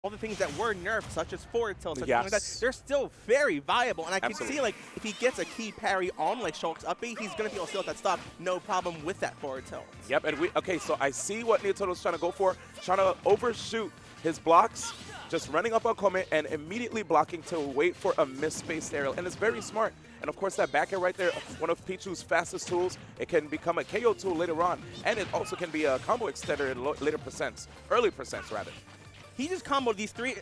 all the things that were nerfed, such as forward tilt, such Yes. like that, they're still very viable. And I can Absolutely. see, like, if he gets a key parry on, like, Shulk's up B, he's going to be able to steal that stock, no problem with that forward tilt. Yep, and okay, so I see what Neotono's trying to go for, trying to overshoot his blocks, just running up on Kome and immediately blocking to wait for a misspaced aerial, and it's very smart. And of course, that back air right there, one of Pichu's fastest tools. It can become a KO tool later on, and it also can be a combo extender in later percents, early percents rather. He just comboed these 3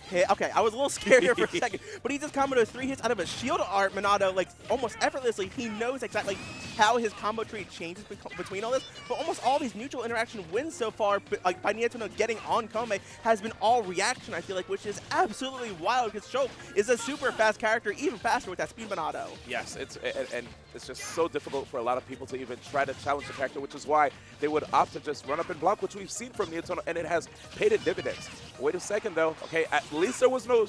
hit. Okay, I was a little scared here for a second, but he just comboed those 3 hits out of a shield art, Monado, like, almost effortlessly. He knows exactly how his combo tree changes between all this, but almost all these neutral interaction wins so far, like, by Neotono getting on Kome, has been all reaction, I feel like, which is absolutely wild, because Shulk is a super fast character, even faster with that speed, Monado. Yes, and it's just so difficult for a lot of people to even try to challenge the character, which is why they would opt to just run up and block, which we've seen from Neotono, and it has paid it dividends. Wait a second, though. Okay, at least there was no...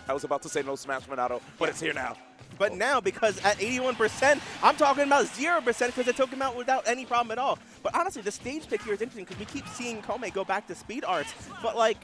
I was about to say no smash Monado, but it's here now. But now, because at 81%, I'm talking about 0% because it took him out without any problem at all. But honestly, the stage pick here is interesting because we keep seeing Kome go back to speed arts. But, like,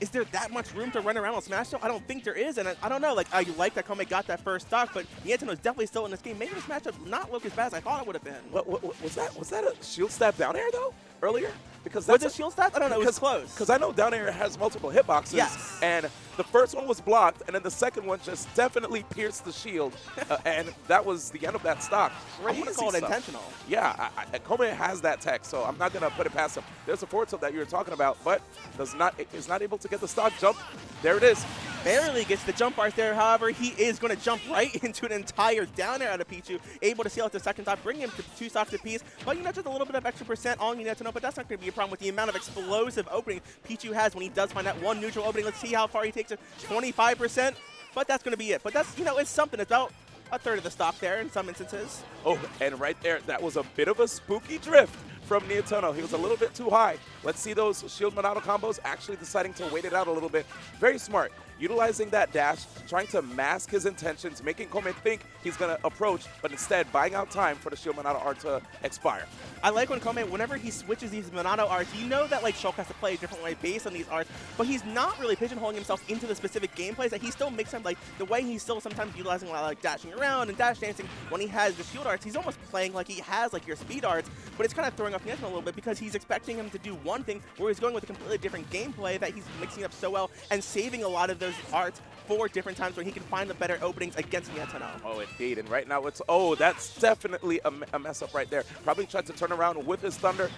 is there that much room to run around on Smash Up? I don't think there is, and I don't know. Like, I like that Kome got that first stock, but Neotono is definitely still in this game. Maybe the Smash Up not look as bad as I thought it would have been. What was that a shield stab down air, though, earlier? Because Was that's it shield stat? I don't know. It was close. Because I know down air has multiple hitboxes. Yes. And the first one was blocked, and then the second one just definitely pierced the shield, and that was the end of that stock. I want to call it intentional. Yeah, Kome has that tech, so I'm not going to put it past him. There's a forward tilt that you were talking about, but is not able to get the stock jump. There it is. Barely gets the jump art there, however, he is going to jump right into an entire down air out of Pichu, able to seal out the second stock, bring him to 2 stocks apiece. But, you know, just a little bit of extra percent on Neotono, but that's not going to be a problem with the amount of explosive opening Pichu has when he does find that one neutral opening. Let's see how far he takes it. 25%, but that's going to be it. But that's, you know, it's something. It's about a third of the stock there in some instances. Oh, and right there, that was a bit of a spooky drift from Neotono. He was a little bit too high. Let's see those shield Monado combos, actually deciding to wait it out a little bit. Very smart. Utilizing that dash, trying to mask his intentions, making Kome think he's going to approach, but instead buying out time for the shield Monado art to expire. I like when Kome, whenever he switches these Monado arts, you know that, like, Shulk has to play a different way based on these arts, but he's not really pigeonholing himself into the specific gameplays. That he still makes them, like, the way he's still sometimes utilizing a lot of, like, dashing around and dash dancing when he has the shield arts. He's almost playing like he has, like, your speed arts, but it's kind of throwing off Neotono a little bit because he's expecting him to do one thing where he's going with a completely different gameplay that he's mixing up so well and saving a lot of those arts for different times where he can find the better openings against Neotono. Oh, indeed. And right now it's, oh, that's definitely a mess up right there. Probably tried to turn around with his thunder,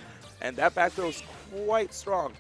and that back throw is quite strong.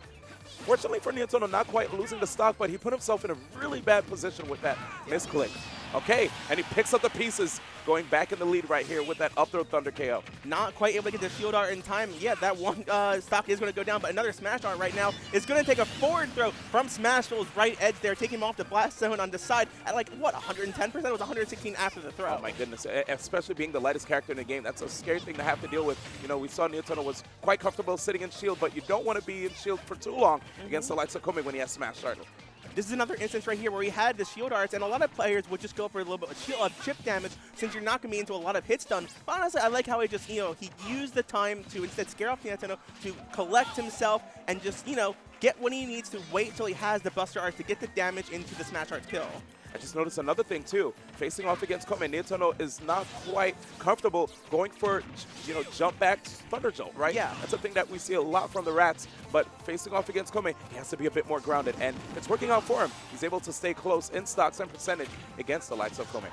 Fortunately for Neotono, not quite losing the stock, but he put himself in a really bad position with that misclick. Okay, and he picks up the pieces, going back in the lead right here with that up throw thunder KO. Not quite able to get the shield art in time. Yeah, that one stock is going to go down, but another smash art right now is going to take a forward throw from Smashville's right edge there, taking him off the blast zone on the side at, like, what, 110%? It was 116 after the throw. Oh my goodness, especially being the lightest character in the game, that's a scary thing to have to deal with. You know, we saw Neotono was quite comfortable sitting in shield, but you don't want to be in shield for too long against the likes of Kome when he has smash art. This is another instance right here where he had the shield arts, and a lot of players would just go for a little bit of chip damage since you're not going to be into a lot of hits done. But honestly, I like how he just, you know, he used the time to instead scare off Neotono to collect himself and just, you know, get what he needs to wait till he has the Buster Arts to get the damage into the Smash Arts kill. I just noticed another thing too. Facing off against Kome, Neotono is not quite comfortable going for, you know, jump back thunder jolt, right? Yeah. That's a thing that we see a lot from the Rats, but facing off against Kome, he has to be a bit more grounded, and it's working out for him. He's able to stay close in stocks and percentage against the likes of Kome.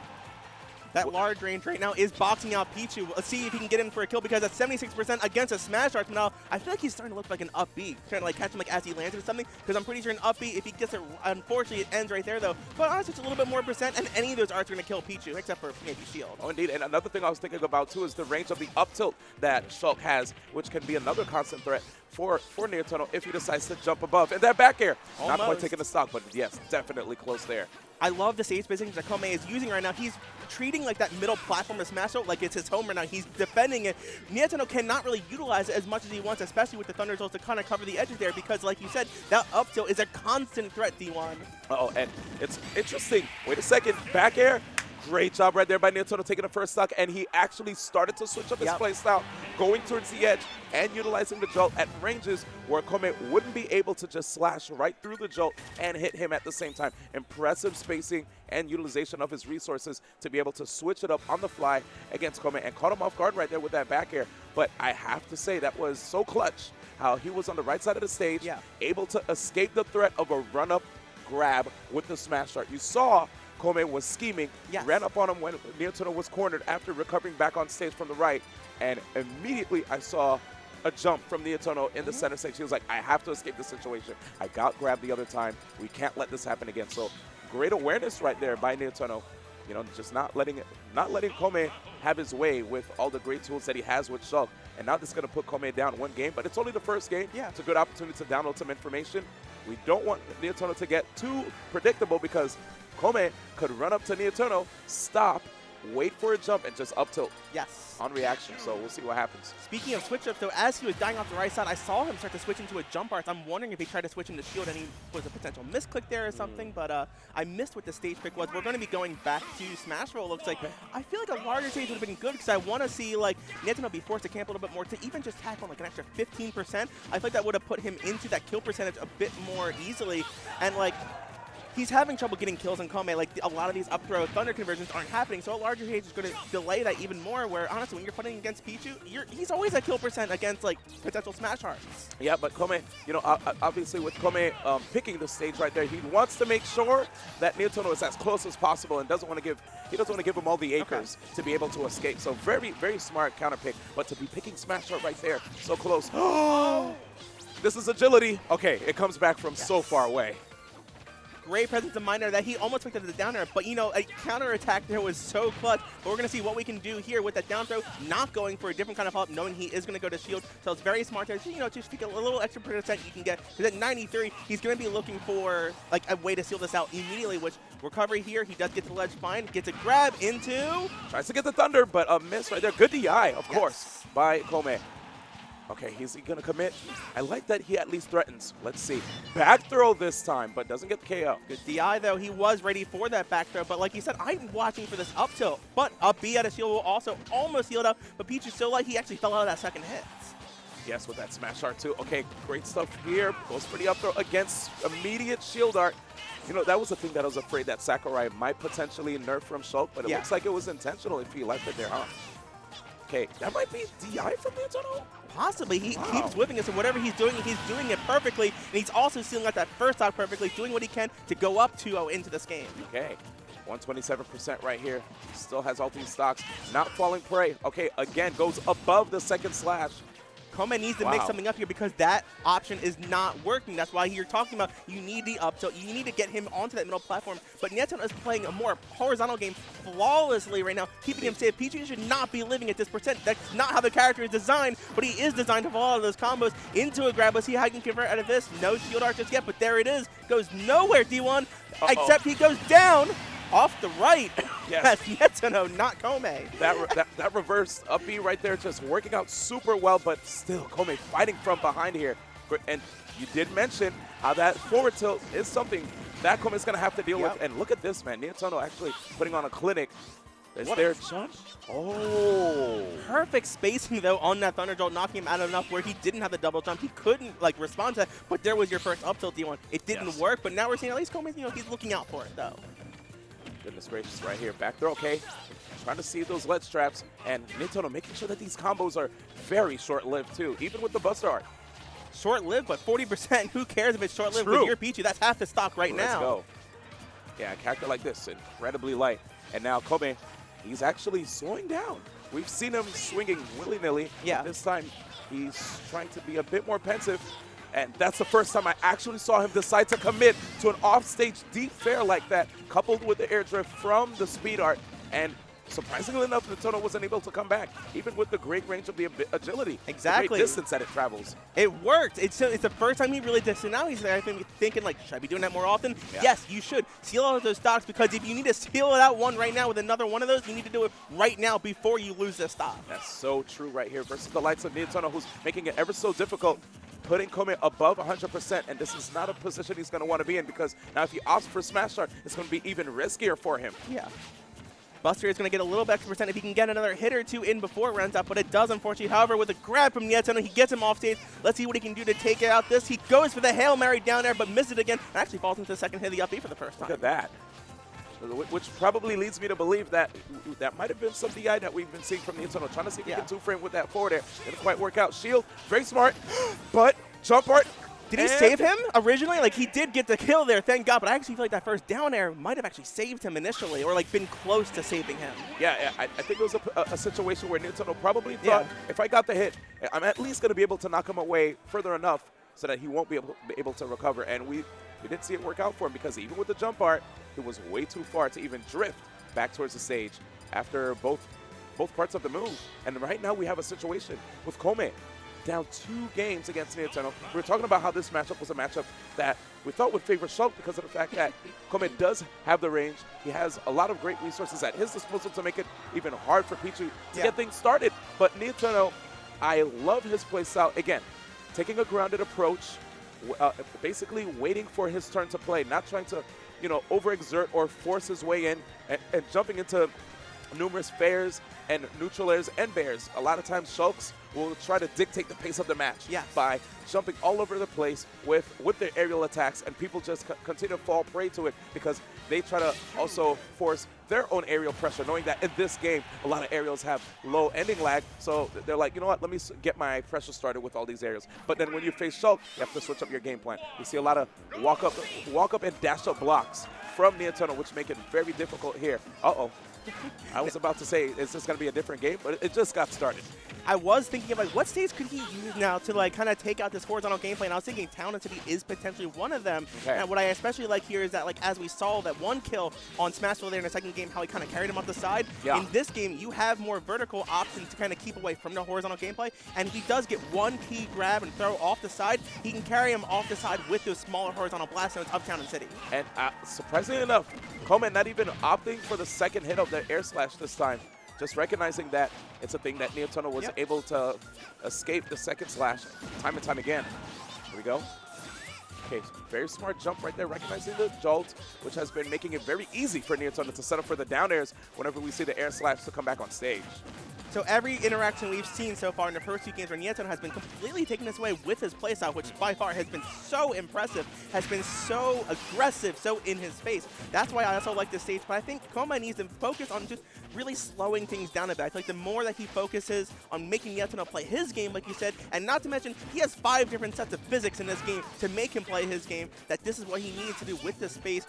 That large range right now is boxing out Pichu. Let's see if he can get in for a kill because at 76% against a Smash Arts now, I feel like he's starting to look like an up B. Trying to, like, catch him, like, as he lands or something, because I'm pretty sure an up B, if he gets it, unfortunately, it ends right there, though. But honestly, it's a little bit more percent, and any of those arts are going to kill Pichu, except for maybe Shield. Oh, indeed. And another thing I was thinking about, too, is the range of the up tilt that Shulk has, which can be another constant threat for Neotono if he decides to jump above. And that back air, not quite taking the stock, but yes, definitely close there. I love the stage spacing that Kome is using right now. He's treating, like, that middle platform to smash out like it's his home right now. He's defending it. Neotono cannot really utilize it as much as he wants, especially with the Thunder Jolts to kind of cover the edges there because, like you said, that up tilt is a constant threat, D1. Uh-oh, and it's interesting. Wait a second. Back air. Great job right there by Neotono taking the first stock, and he actually started to switch up his play style, going towards the edge and utilizing the jolt at ranges where Kome wouldn't be able to just slash right through the jolt and hit him at the same time. Impressive spacing and utilization of his resources to be able to switch it up on the fly against Kome and caught him off guard right there with that back air. But I have to say that was so clutch how he was on the right side of the stage, able to escape the threat of a run-up grab with the smash start. You saw Kome was scheming, ran up on him when Neotono was cornered after recovering back on stage from the right, and immediately I saw a jump from Neotono in the center stage. He was like, I have to escape this situation. I got grabbed the other time. We can't let this happen again. So great awareness right there by Neotono. You know, just not letting Kome have his way with all the great tools that he has with Shulk. And now this is going to put Kome down one game, but it's only the first game. It's a good opportunity to download some information. We don't want Neotono to get too predictable because Kome could run up to Neotono, stop, wait for a jump, and just up tilt. On reaction, so we'll see what happens. Speaking of switch ups, though, as he was dying off the right side, I saw him start to switch into a jump arts. I'm wondering if he tried to switch into shield and he was a potential misclick there or something, but I missed what the stage pick was. We're going to be going back to Smash Roll, it looks like. I feel like a larger stage would have been good because I want to see, like, Neotono be forced to camp a little bit more to even just tack on, like, an extra 15%. I feel like that would have put him into that kill percentage a bit more easily. And, like, he's having trouble getting kills on Kome. Like, a lot of these up throw thunder conversions aren't happening, so a larger stage is going to delay that even more, where, honestly, when you're fighting against Pichu, he's always at kill percent against, like, potential smash hearts. Yeah, but Kome, you know, obviously with Kome picking the stage right there, he wants to make sure that Neotono is as close as possible and he doesn't want to give him all the acres to be able to escape. So very, very smart counter pick, but to be picking smash heart right there, so close. This is agility. Okay, it comes back from so far away. Great presence of mind there that he almost picked up the down air, but you know, a counter attack there was so clutch. But we're going to see what we can do here with that down throw, not going for a different kind of follow-up, knowing he is going to go to shield. So it's very smart there, you know, to speak a little extra percent you can get. Because at 93, he's going to be looking for like a way to seal this out immediately, which recovery here, he does get to the ledge fine, gets a grab into... Tries to get the thunder, but a miss right there. Good DI, of course, by Kome. Okay, he's going to commit. I like that he at least threatens. Let's see. Back throw this time, but doesn't get the KO. Good DI, though. He was ready for that back throw, but like you said, I'm watching for this up tilt. But up B at a shield will also almost healed up, but Pichu still like he actually fell out of that second hit. Yes, with that smash art too. Okay, great stuff here. Goes for the up throw against immediate shield art. You know, that was the thing that I was afraid that Sakurai might potentially nerf from Shulk, but it looks like it was intentional if he left it there, huh? Okay, that might be DI from Neotono? Possibly. He keeps whipping it, so whatever he's doing it perfectly. And he's also sealing out that first stock perfectly, doing what he can to go up 2-0 into this game. Okay, 127% right here. Still has all these stocks. Not falling prey. Okay, again, goes above the second slash. Kome needs to make something up here because that option is not working. That's why you're talking about you need the up tilt. You need to get him onto that middle platform. But Neotono is playing a more horizontal game flawlessly right now, keeping him safe. Pichu should not be living at this percent. That's not how the character is designed, but he is designed to fall out of those combos into a grab. Let's see how he can convert out of this. No shield art just yet, but there it is. Goes nowhere, D1, except he goes down off the right. That's Neotono, not Kome. That reverse up B right there just working out super well, but still Kome fighting from behind here. And you did mention how that forward tilt is something that Kome is going to have to deal with. And look at this, man. Neotono actually putting on a clinic. Is there a jump? Oh. Perfect spacing, though, on that Thunder Jolt, knocking him out enough where he didn't have the double jump. He couldn't, like, respond to that, but there was your first up tilt, D1. It didn't work, but now we're seeing at least Kome, you know, he's looking out for it, though. Goodness gracious, right here. Back throw, okay. Trying to see those ledge traps. And Neotono making sure that these combos are very short-lived, too, even with the Buster Art. Short-lived, but 40%, who cares if it's short-lived with your Pichu? That's half the stock right now. Let's go. Yeah, a character like this, incredibly light. And now Kome, he's actually slowing down. We've seen him swinging willy-nilly. Yeah. This time, he's trying to be a bit more pensive. And that's the first time I actually saw him decide to commit to an offstage deep fair like that, coupled with the air drift from the speed art. And surprisingly enough, Neotono wasn't able to come back, even with the great range of the agility. Exactly. The great distance that it travels. It worked. It's the first time he really did. So now he's there thinking, like, should I be doing that more often? Yeah. Yes, you should. Seal all of those stocks, because if you need to seal it out one right now with another one of those, you need to do it right now before you lose this stock. That's so true right here versus the likes of Neotono, who's making it ever so difficult, putting Kome above 100%, and this is not a position he's going to want to be in, because now if he opts for Smash Start, it's going to be even riskier for him. Yeah. Buster is going to get a little bit extra percent if he can get another hit or two in before it runs out, but it does, unfortunately. However, with a grab from NeoTono, he gets him off stage. Let's see what he can do to take out this. He goes for the Hail Mary down there, but misses it again, and actually falls into the second hit of the up B for the first time. Look at that. Which probably leads me to believe that that might have been some DI that we've been seeing from NeoTono, trying to see if he can two-frame with that forward air. Didn't quite work out. Shield, very smart, but jump art. Did he save him originally? Like, he did get the kill there, thank God, but I actually feel like that first down air might have actually saved him initially, or like been close to saving him. Yeah, I think it was a situation where NeoTono probably thought, if I got the hit, I'm at least going to be able to knock him away further enough so that he won't be able to recover. And we didn't see it work out for him, because even with the jump art, he was way too far to even drift back towards the stage after both parts of the move. And right now we have a situation with Kome down 2 games against NeoTono. We were talking about how this matchup was a matchup that we thought would favor Shulk because of the fact that Kome does have the range. He has a lot of great resources at his disposal to make it even hard for Pichu to get things started. But NeoTono, I love his playstyle. Again, taking a grounded approach, basically waiting for his turn to play, not trying to, overexert or force his way in and jumping into numerous fairs and neutral airs and bears. A lot of times Shulks will try to dictate the pace of the match by jumping all over the place with their aerial attacks, and people just continue to fall prey to it because they try to also force their own aerial pressure, knowing that in this game a lot of aerials have low ending lag, so they're like, you know what, let me get my pressure started with all these aerials. But then when you face Shulk, you have to switch up your game plan. You see a lot of walk up and dash up blocks from NeoTono, which make it very difficult here. I was about to say, is this going to be a different game? But it just got started. I was thinking of, like, what stage could he use now to, like, kind of take out this horizontal gameplay? And I was thinking Town and City is potentially one of them. Okay. And what I especially like here is that, like, as we saw that one kill on Smashville there in the second game, how he kind of carried him off the side. In this game, you have more vertical options to kind of keep away from the horizontal gameplay. And if he does get one key grab and throw off the side, he can carry him off the side with those smaller horizontal blast zones of Town and City. And surprisingly enough, Kome not even opting for the second hit of the air slash this time. Just recognizing that it's a thing that NeoTono was able to escape the second slash time and time again. Here we go. Okay, very smart jump right there, recognizing the jolt, which has been making it very easy for NeoTono to set up for the down airs whenever we see the air slash to come back on stage. So every interaction we've seen so far in the first 2 games where NeoTono has been completely taking this away with his playstyle, which by far has been so impressive, has been so aggressive, so in his face. That's why I also like this stage, but I think Kome needs to focus on just really slowing things down a bit. I feel like the more that he focuses on making NeoTono play his game, like you said, and not to mention he has 5 different sets of physics in this game to make him play his game, that this is what he needs to do with this space,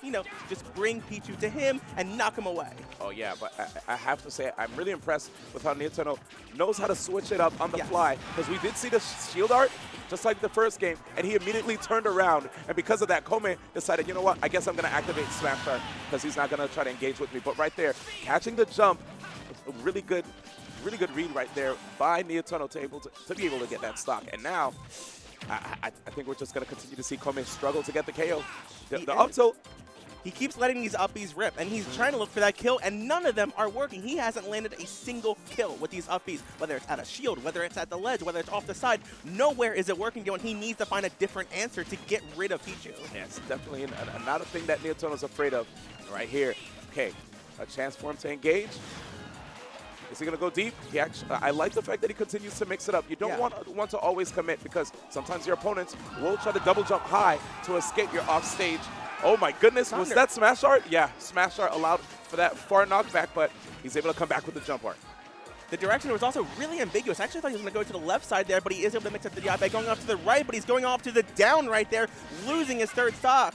just bring Pichu to him and knock him away. Oh yeah, but I have to say, I'm really impressed with how NeoTono knows how to switch it up on the fly, because we did see the shield art just like the first game, and he immediately turned around, and because of that, Kome decided, you know what, I guess I'm going to activate Smash Art because he's not going to try to engage with me. But right there, catching the jump, a really good read right there by NeoTono to be able to get that stock. And now, I think we're just going to continue to see Kome struggle to get the KO. The up tilt. He keeps letting these upbees rip, and he's trying to look for that kill, and none of them are working. He hasn't landed a single kill with these upbees, whether it's at a shield, whether it's at the ledge, whether it's off the side. Nowhere is it working, and he needs to find a different answer to get rid of Pichu. Yeah, it's definitely not a thing that NeoTono's afraid of right here. Okay, a chance for him to engage. Is he going to go deep? He actually, I like the fact that he continues to mix it up. You don't want to always commit, because sometimes your opponents will try to double jump high to escape your off stage. Oh my goodness, was that Smash Art? Yeah, Smash Art allowed for that far knockback, but he's able to come back with the jump art. The direction was also really ambiguous. I actually thought he was going to go to the left side there, but he is able to mix up the DI by going off to the right, but he's going off to the down right there, losing his third stock,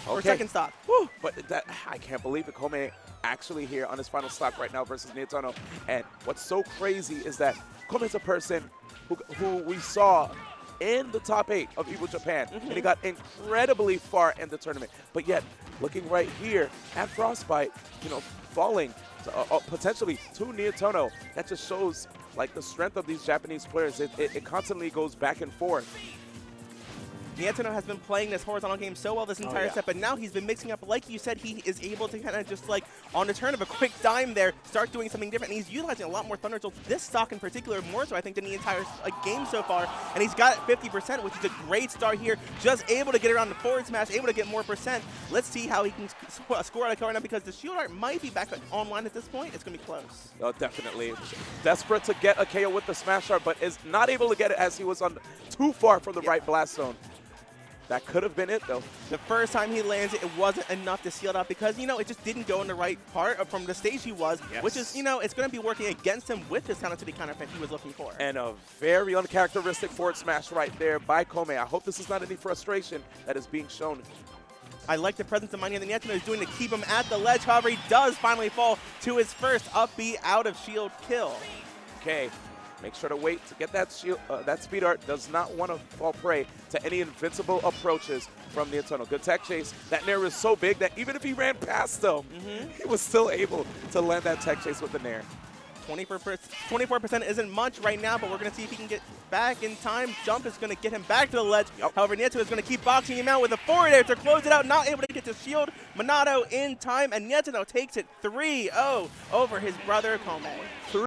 or second stock. Whew. But I can't believe it. Kome actually here on his final stock right now versus NeoTono. And what's so crazy is that Kome's a person who we saw in the top 8 of EVO Japan, and he got incredibly far in the tournament. But yet, looking right here at Frostbite, falling to, potentially to NeoTono, that just shows like the strength of these Japanese players. It constantly goes back and forth. Nietono has been playing this horizontal game so well this entire set, but now he's been mixing up. Like you said, he is able to kind of just like, on the turn of a quick dime there, start doing something different. And he's utilizing a lot more Thunder Jolt this stock in particular, more so I think than the entire game so far. And he's got 50%, which is a great start here. Just able to get around the forward smash, able to get more percent. Let's see how he can score out of kill right now, because the shield art might be back online at this point. It's going to be close. Oh, definitely. Desperate to get a KO with the smash art, but is not able to get it as he was on too far from the right blast zone. That could have been it, though. The first time he lands it, it wasn't enough to seal it out because, you know, it just didn't go in the right part from the stage he was, which is, you know, it's going to be working against him with this counter to the counter effect he was looking for. And a very uncharacteristic forward smash right there by Kome. I hope this is not any frustration that is being shown. I like the presence of mind here that Nietono is doing to keep him at the ledge. However, he does finally fall to his first up B out of shield kill. Okay. Make sure to wait to get that shield, that speed art. Does not want to fall prey to any invincible approaches from Nietono. Good tech chase. That nair is so big that even if he ran past them, he was still able to land that tech chase with the nair. 24% isn't much right now, but we're going to see if he can get back in time. Jump is going to get him back to the ledge. However, Nietono is going to keep boxing him out with a forward air to close it out. Not able to get to shield Monado in time, and Nietono takes it 3-0 over his brother Kome.